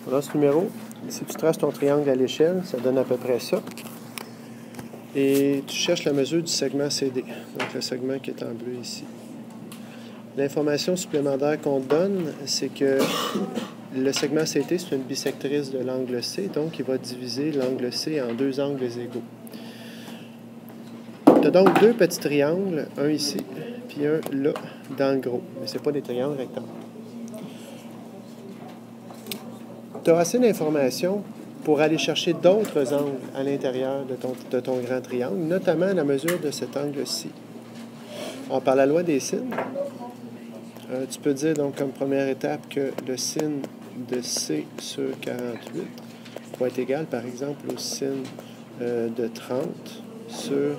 Dans ce numéro, si tu traces ton triangle à l'échelle, ça donne à peu près ça. Et tu cherches la mesure du segment CD, donc le segment qui est en bleu ici. L'information supplémentaire qu'on te donne, c'est que le segment CT, c'est une bisectrice de l'angle C, donc il va diviser l'angle C en deux angles égaux. Tu as donc deux petits triangles, un ici, puis un là, dans le gros. Mais ce n'est pas des triangles rectangles. Tu as assez d'informations pour aller chercher d'autres angles à l'intérieur de ton grand triangle, notamment la mesure de cet angle-ci. On parle la loi des sines. Tu peux dire donc comme première étape que le sin de C sur 48 va être égal, par exemple, au sin de 30 sur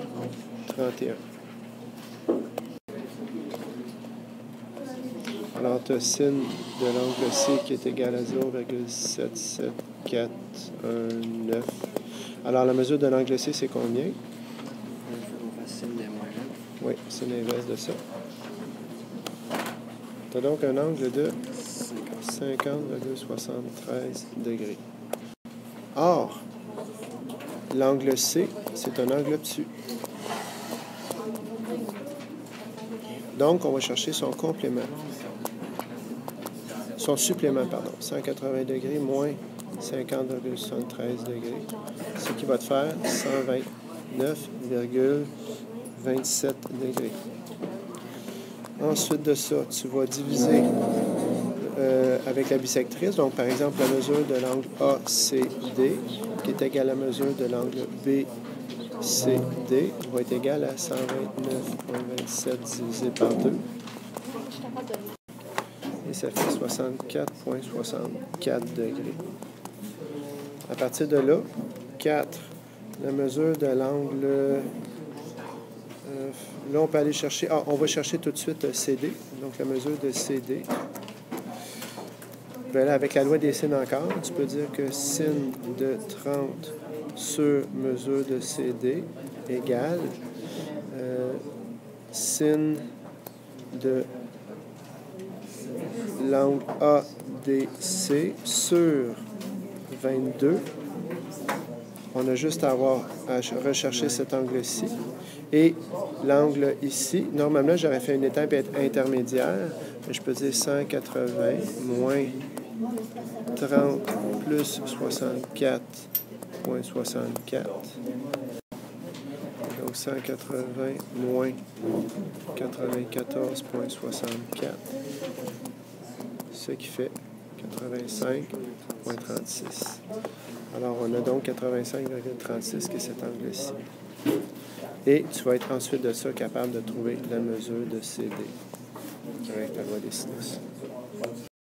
31. Alors, tu as sin de l'angle C qui est égal à 0,7749. Alors, la mesure de l'angle C, c'est combien? Oui, c'est l'inverse de ça. Tu as donc un angle de 50,73 degrés. Or, l'angle C, c'est un angle obtus. Donc, on va chercher son complément. Son supplément, pardon. 180 degrés moins 50,73 degrés. Ce qui va te faire 129,27 degrés. Ensuite de ça, tu vas diviser avec la bisectrice. Donc, par exemple, la mesure de l'angle ACD, qui est égale à la mesure de l'angle BCD, va être égale à 129,27 divisé par 2. Et ça fait 64,64 degrés. À partir de là, 4, la mesure de l'angle... là, on peut aller chercher... on va chercher tout de suite CD, donc la mesure de CD. Bien là, avec la loi des sines encore, tu peux dire que sin de 30 sur mesure de CD égale sin de l'angle ADC sur 22. On a juste à rechercher cet angle-ci. Et l'angle ici, normalement, j'aurais fait une étape intermédiaire, mais je peux dire 180 moins 30 plus 64,64. Donc 180 moins 94,64. Ce qui fait 85,36. Alors, on a donc 85,36 qui est cet angle-ci. Et tu vas être ensuite de ça capable de trouver la mesure de CD avec la loi des sinus.